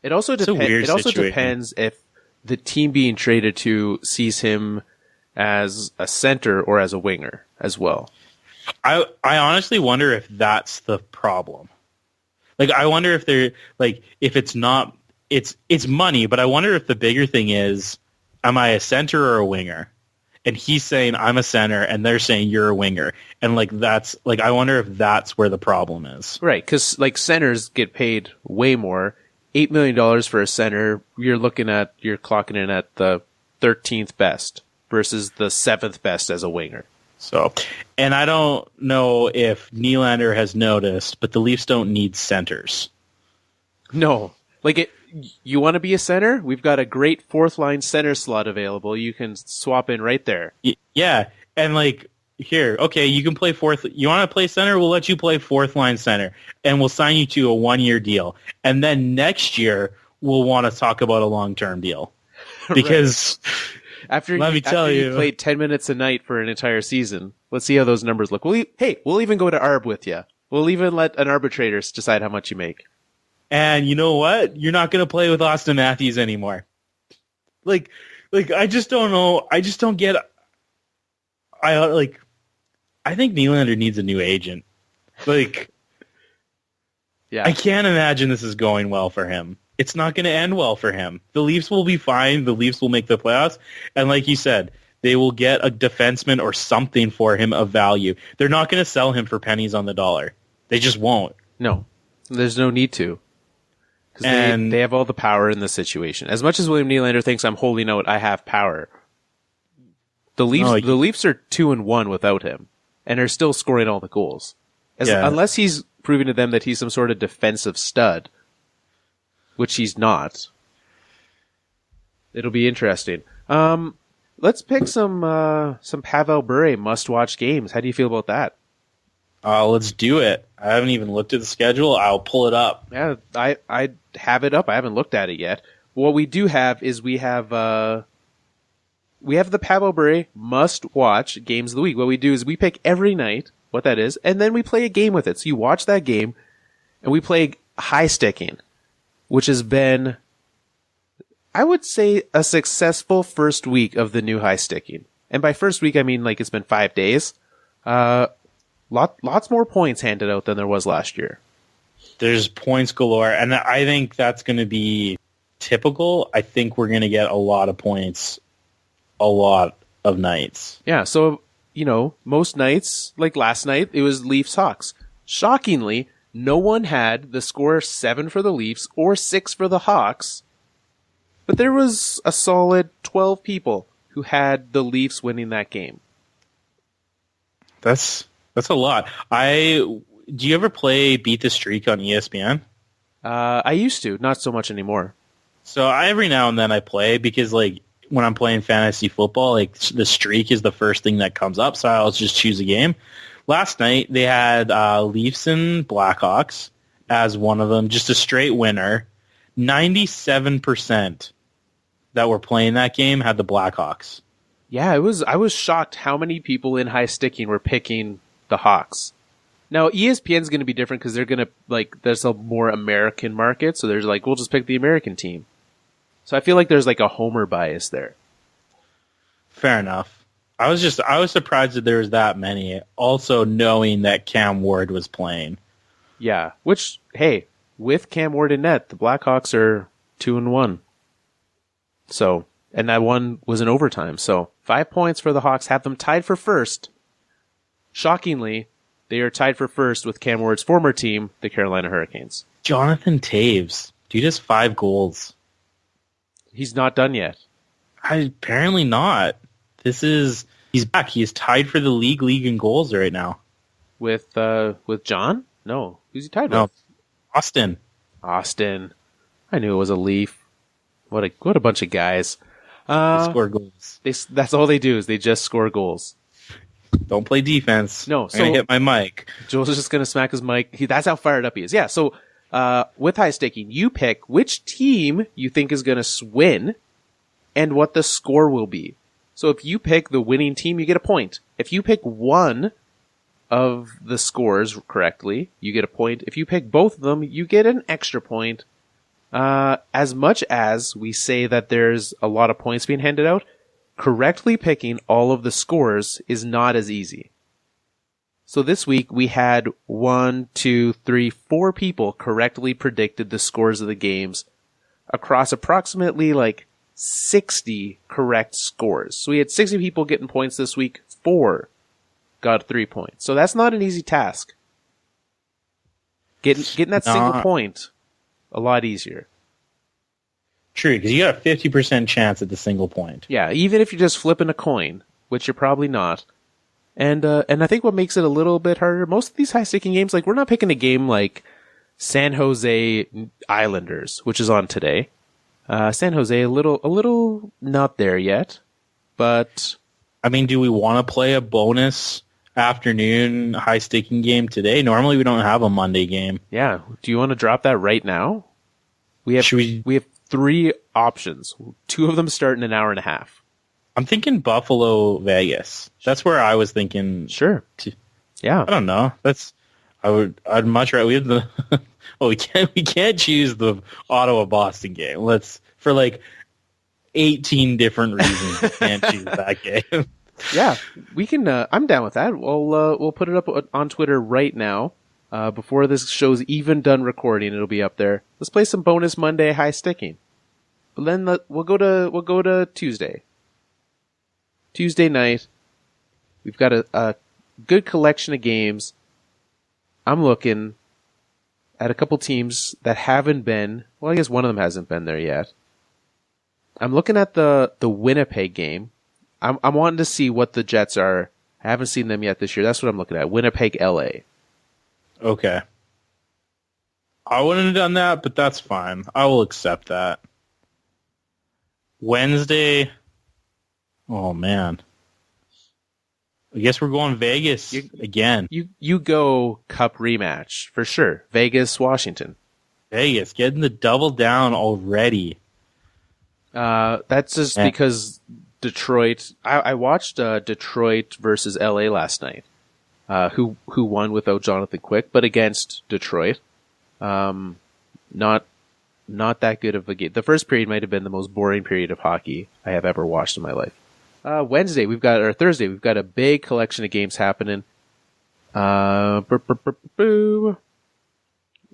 B: It also depends if the team being traded to sees him as a center or as a winger as well.
C: I honestly wonder if that's the problem. I wonder if they're if it's not, it's money, but I wonder if the bigger thing is, am I a center or a winger? And he's saying I'm a center, and they're saying you're a winger, and that's I wonder if that's where the problem is.
B: Right, because centers get paid way more. $8 million for a center, you're clocking in at the 13th best versus the 7th best as a winger.
C: So, and I don't know if Nylander has noticed, but the Leafs don't need centers.
B: No. You want to be a center? We've got a great fourth line center slot available. You can swap in right there.
C: Yeah. And here, okay, you can play fourth. You want to play center? We'll let you play fourth line center, and we'll sign you to a 1-year deal. And then next year, we'll want to talk about a long-term deal. Because...
B: After you played 10 minutes a night for an entire season, let's see how those numbers look. We'll even go to ARB with you. We'll even let an arbitrator decide how much you make.
C: And you know what? You're not going to play with Auston Matthews anymore. I just don't know. I just don't get. I think Nylander needs a new agent.
B: Yeah.
C: I can't imagine this is going well for him. It's not going to end well for him. The Leafs will be fine. The Leafs will make the playoffs. And like you said, they will get a defenseman or something for him of value. They're not going to sell him for pennies on the dollar. They just won't.
B: No. There's no need to. Because they have all the power in the situation. As much as William Nylander thinks I'm holding out, I have power. The Leafs are 2-1 without him. And are still scoring all the goals. Unless he's proving to them that he's some sort of defensive stud. Which he's not. It'll be interesting. Let's pick some Pavel Bure must-watch games. How do you feel about that?
C: Let's do it. I haven't even looked at the schedule. I'll pull it up.
B: Yeah, I have it up. I haven't looked at it yet. What we do have is we have we have the Pavel Bure must-watch games of the week. What we do is we pick every night what that is, and then we play a game with it. So you watch that game, and we play high sticking, which has been, I would say, a successful first week of the new high sticking. And by first week, I mean like it's been 5 days. Lots more points handed out than there was last year.
C: There's points galore, and I think that's going to be typical. I think we're going to get a lot of points a lot of nights.
B: Yeah, so, most nights, like last night, it was Leafs-Hawks. Shockingly, no one had the score 7 for the Leafs or 6 for the Hawks, but there was a solid 12 people who had the Leafs winning that game.
C: That's a lot. Do you ever play Beat the Streak on ESPN?
B: I used to, not so much anymore.
C: So every now and then I play because like when I'm playing fantasy football, like the streak is the first thing that comes up. So I'll just choose a game. Last night they had Leafs and Blackhawks as one of them, just a straight winner. 97% that were playing that game had the Blackhawks.
B: Yeah, I was shocked how many people in high sticking were picking the Hawks. Now, ESPN's going to be different because they're going to, there's a more American market, so there's we'll just pick the American team. So I feel like there's a homer bias there.
C: Fair enough. I was surprised that there was that many, also knowing that Cam Ward was playing.
B: Yeah, which, hey, with Cam Ward in net, the Blackhawks are 2-1. So, and that one was in overtime. So 5 points for the Hawks, have them tied for first. Shockingly, they are tied for first with Cam Ward's former team, the Carolina Hurricanes.
C: Jonathan Taves. Dude has 5 goals.
B: He's not done yet.
C: Apparently not. He's back. He is tied for the league in goals right now.
B: With John? No. Who's he tied with?
C: Auston.
B: I knew it was a Leaf. What a bunch of guys.
C: They score goals.
B: That's all they do is they just score goals.
C: Don't play defense.
B: No,
C: I'm going to hit my mic.
B: Joel's just going to smack his mic. That's how fired up he is. Yeah, so with high sticking, you pick which team you think is going to win and what the score will be. So if you pick the winning team, you get a point. If you pick one of the scores correctly, you get a point. If you pick both of them, you get an extra point. As much as we say that there's a lot of points being handed out, correctly picking all of the scores is not as easy. So this week we had 4 people correctly predicted the scores of the games across approximately 60 correct scores. So we had 60 people getting points this week. 4 got 3 points. So that's not an easy task. Getting that single point, a lot easier.
C: True, because you got a 50% chance at the single point.
B: Yeah, even if you're just flipping a coin, which you're probably not. And I think what makes it a little bit harder, most of these high-sticking games, we're not picking a game like San Jose Islanders, which is on today. San Jose, a little not there yet, but...
C: I mean, do we want to play a bonus afternoon high-sticking game today? Normally we don't have a Monday game.
B: Yeah, do you want to drop that right now? We have 3 options. 2 of them start in an hour and a half.
C: I'm thinking Buffalo, Vegas. That's where I was thinking.
B: Sure. Yeah.
C: I don't know. I'd much rather we have the. Well, we can't choose the Ottawa Boston game. For 18 different reasons we can't choose that game.
B: Yeah, we can. I'm down with that. We'll put it up on Twitter right now. Before this show's even done recording, it'll be up there. Let's play some bonus Monday high sticking. But then we'll go to Tuesday. Tuesday night, we've got a good collection of games. I'm looking at a couple teams that haven't been. Well, I guess one of them hasn't been there yet. I'm looking at the Winnipeg game. I'm wanting to see what the Jets are. I haven't seen them yet this year. That's what I'm looking at. Winnipeg, LA.
C: Okay. I wouldn't have done that, but that's fine. I will accept that. Wednesday. Oh, man. I guess we're going Vegas again.
B: You go Cup rematch, for sure. Vegas, Washington.
C: Vegas, getting the double down already.
B: That's just because Detroit. I watched Detroit versus LA last night. Who won without Jonathan Quick, but against Detroit. Not that good of a game. The first period might have been the most boring period of hockey I have ever watched in my life. Thursday, we've got a big collection of games happening. Ooh,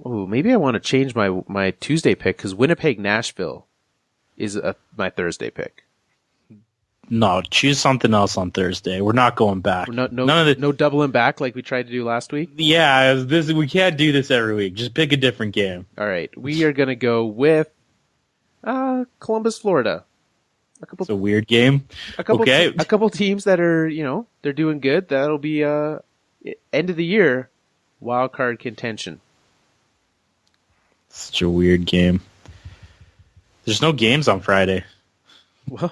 B: maybe I want to change my Tuesday pick because Winnipeg Nashville is my Thursday pick.
C: No, choose something else on Thursday. We're not going back.
B: No doubling back like we tried to do last week?
C: Yeah, we can't do this every week. Just pick a different game.
B: All right. We are going to go with Columbus, Florida.
C: It's a weird game.
B: A couple teams that are, they're doing good. That'll be end of the year wild card contention.
C: Such a weird game. There's no games on Friday.
B: Well,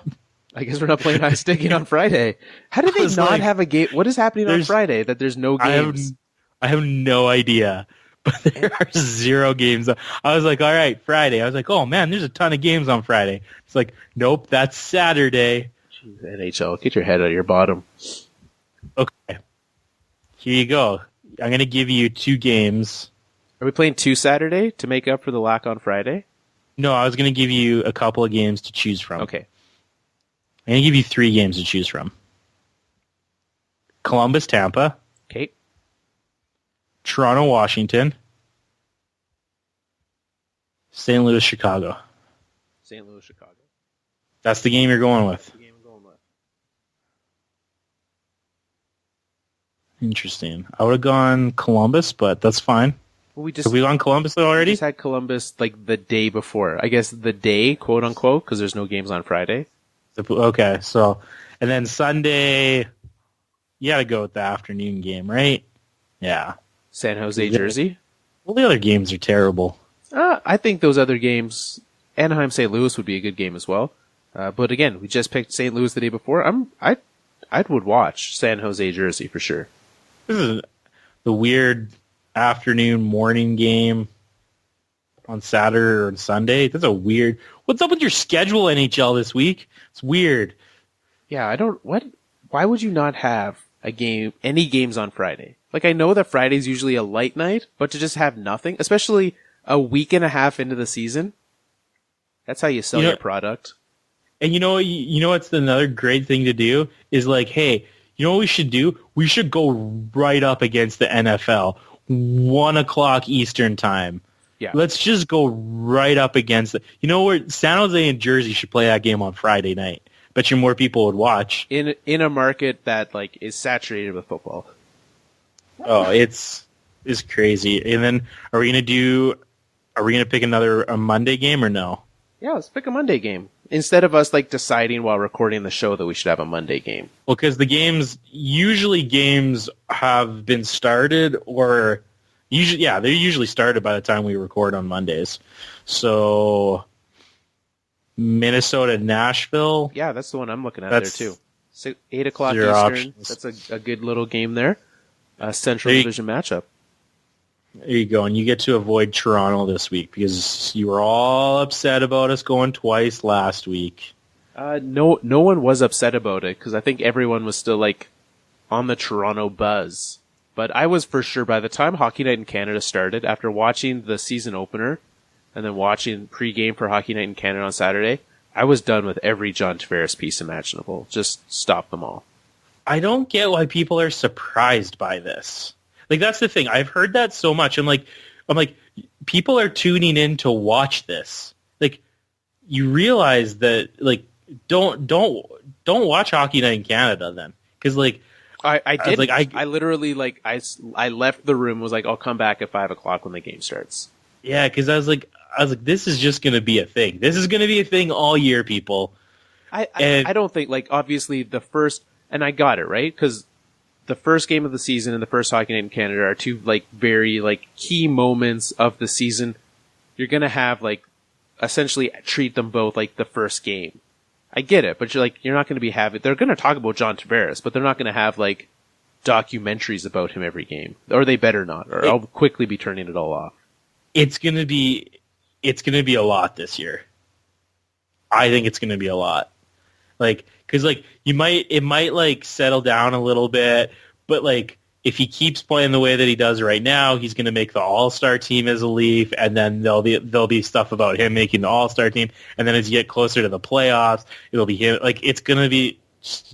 B: I guess we're not playing high sticking on Friday. How do they not have a game? What is happening on Friday that there's no games?
C: I have no idea. But there are 0 games. I was like, all right, Friday. I was like, oh, man, there's a ton of games on Friday. It's like, nope, that's Saturday.
B: Jeez, NHL, get your head out of your bottom.
C: Okay. Here you go. I'm going to give you 2 games.
B: Are we playing 2 Saturday to make up for the lack on Friday?
C: No, I was going to give you a couple of games to choose from.
B: Okay.
C: I'm going to give you 3 games to choose from. Columbus, Tampa.
B: Okay.
C: Toronto, Washington. St. Louis, Chicago.
B: St. Louis, Chicago.
C: That's the game you're going with.
B: That's the game I'm going with.
C: Interesting. I would have gone Columbus, but that's fine.
B: Well,
C: have we gone Columbus already?
B: We just had Columbus like the day before. I guess the day, quote unquote, because there's no games on Friday.
C: Okay, so, and then Sunday, you got to go with the afternoon game, right? Yeah.
B: San Jose, Jersey?
C: Well, the other games are terrible.
B: I think those other games, Anaheim, St. Louis would be a good game as well. But again, we just picked St. Louis the day before. I would watch San Jose, Jersey for sure.
C: This is the weird afternoon, morning game on Saturday or Sunday. That's a weird... What's up with your schedule, NHL, this week? It's weird.
B: Yeah, why would you not have any games on Friday? Like, I know that Friday's usually a light night, but to just have nothing, especially a week and a half into the season, that's how you sell your product.
C: And you know what's another great thing to do is like, hey, you know what we should do? We should go right up against the NFL, 1 o'clock Eastern time.
B: Yeah.
C: Let's just go right up against it. You know where San Jose and Jersey should play that game on Friday night. Bet you more people would watch.
B: In a market that like is saturated with football.
C: Oh, it's crazy. And then are we gonna pick a Monday game or no?
B: Yeah, let's pick a Monday game. Instead of us like deciding while recording the show that we should have a Monday game.
C: Well, because games have been started or they're usually started by the time we record on Mondays. So Minnesota, Nashville.
B: Yeah, that's the one I'm looking at there too. 8 o'clock
C: your
B: Eastern.
C: options.
B: That's a good little game there. Central Division matchup.
C: There you go, and you get to avoid Toronto this week because you were all upset about us going twice last week.
B: No one was upset about it because I think everyone was still like on the Toronto buzz. But I was for sure by the time Hockey Night in Canada started, after watching the season opener and then watching pregame for Hockey Night in Canada on Saturday, I was done with every John Tavares piece imaginable. Just stop them all.
C: I don't get why people are surprised by this. Like, that's the thing. I've heard that so much. I'm like, people are tuning in to watch this. Like, you realize that, like, don't watch Hockey Night in Canada then, because like
B: I did. I literally like I left the room. Was like, I'll come back at 5 o'clock when the game starts.
C: Yeah, because I was like, this is just gonna be a thing. This is gonna be a thing all year, people.
B: I don't think like obviously the first, and I got it right because the first game of the season and the first Hockey Night in Canada are two like very like key moments of the season. You're gonna have like essentially treat them both like the first game. I get it, but you're not gonna be having. They're gonna talk about John Tavares, but they're not gonna have like documentaries about him every game, or they better not, or I'll quickly be turning it all off.
C: It's gonna be a lot this year. I think it's gonna be a lot. Like, because like it might like settle down a little bit, but like if he keeps playing the way that he does right now, he's going to make the All-Star team as a Leaf, and then there'll be stuff about him making the All-Star team, and then as you get closer to the playoffs, it'll be him. Like it's going to be.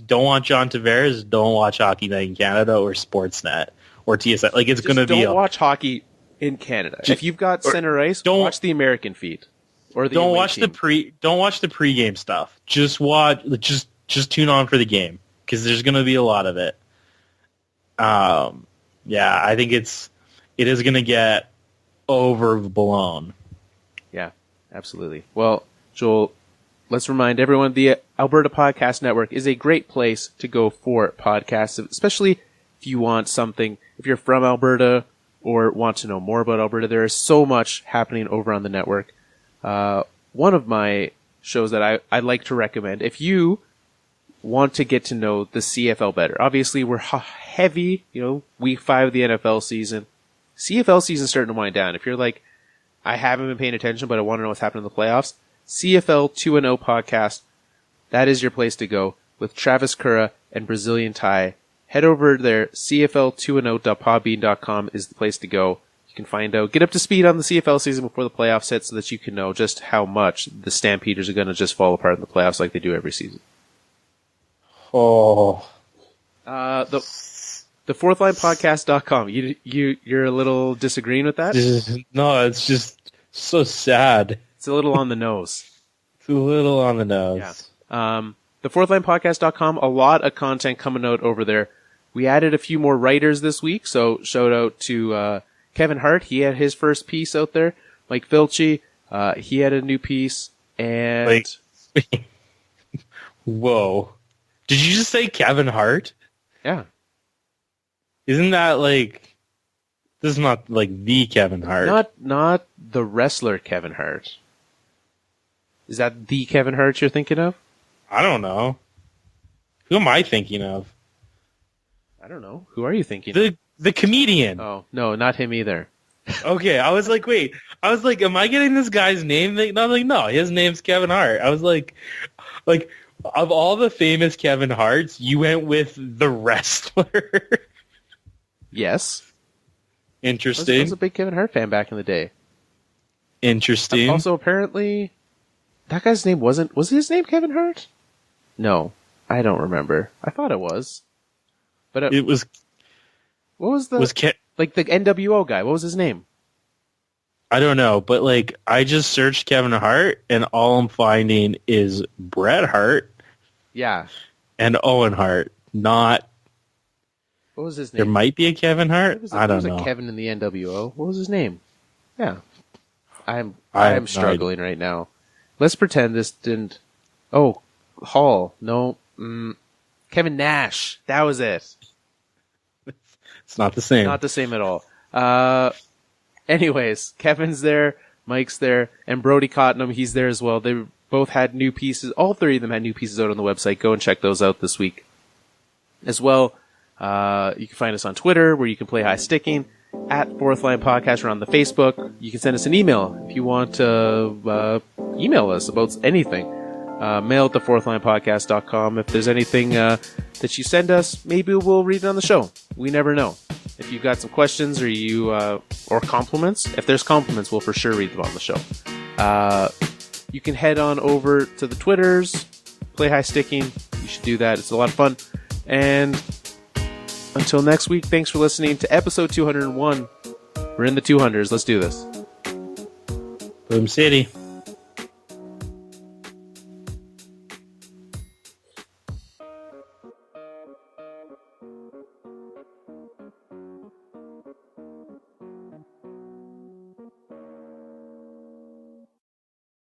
C: Don't want John Tavares. Don't watch Hockey Night in Canada or Sportsnet or TSN. Like it's going to be.
B: Don't watch hockey in Canada. If you've got center ice, don't watch the American feed or the.
C: Don't watch team. Don't watch the pregame stuff. Just watch. Just tune on for the game because there's going to be a lot of it. Yeah, I think it is going to get overblown.
B: Yeah, absolutely. Well, Joel, let's remind everyone the Alberta Podcast Network is a great place to go for podcasts, especially if you want something, if you're from Alberta or want to know more about Alberta. There is so much happening over on the network. One of my shows that I'd like to recommend, if you want to get to know the CFL better. Obviously, we're heavy, week 5 of the NFL season. CFL season's starting to wind down. If you're like, I haven't been paying attention, but I want to know what's happening in the playoffs, CFL 2-0 podcast, that is your place to go with Travis Curra and Brazilian Ty. Head over there, cfl2and0.podbean.com is the place to go. You can find out, get up to speed on the CFL season before the playoffs hit so that you can know just how much the Stampeders are going to just fall apart in the playoffs like they do every season.
C: Oh.
B: The fourthlinepodcast.com. You're a little disagreeing with that?
C: No, it's just so sad.
B: It's a little on the nose.
C: It's a little on the nose.
B: Yeah. The fourthlinepodcast.com, a lot of content coming out over there. We added a few more writers this week, so shout out to Kevin Hart. He had his first piece out there. Mike Filchi, he had a new piece. And
C: Wait. Whoa. Did you just say Kevin Hart?
B: Yeah.
C: Isn't that like... This is not like the Kevin Hart.
B: Not the wrestler Kevin Hart. Is that the Kevin Hart you're thinking of?
C: I don't know. Who am I thinking of?
B: I don't know. Who are you thinking of?
C: The comedian.
B: Oh, no, not him either.
C: Okay, I was like, wait. I was like, am I getting this guy's name? And I was like, no, his name's Kevin Hart. I was like, of all the famous Kevin Harts, you went with the wrestler.
B: Yes.
C: Interesting.
B: I was a big Kevin Hart fan back in the day.
C: Interesting.
B: Also, apparently, that guy's name was his name Kevin Hart? No, I don't remember. I thought it was. But
C: it was...
B: What was the... like the NWO guy, what was his name?
C: I don't know, but like I just searched Kevin Hart, and all I'm finding is Bret Hart.
B: Yeah.
C: And Owen Hart, not...
B: What was his name?
C: There might be a Kevin Hart. I don't know.
B: There was a Kevin in the NWO. What was his name? Yeah. I'm struggling right now. Let's pretend this didn't... Oh, Hall. No. Kevin Nash. That was it.
C: It's not the same.
B: Not the same at all. Anyways, Kevin's there, Mike's there, and Brody Cottenham, he's there as well. They both had new pieces. All 3 of them had new pieces out on the website. Go and check those out this week. As well, you can find us on Twitter, where you can play High Sticking, at Fourth Line Podcast, or on the Facebook. You can send us an email if you want to email us about anything. Mail at thefourthlinepodcast.com. If there's anything that you send us, maybe we'll read it on the show. We never know. If you've got some questions or or compliments, if there's compliments, we'll for sure read them on the show. You can head on over to the Twitters, play High Sticking. You should do that. It's a lot of fun. And until next week, thanks for listening to episode 201. We're in the 200s. Let's do this.
C: Boom City.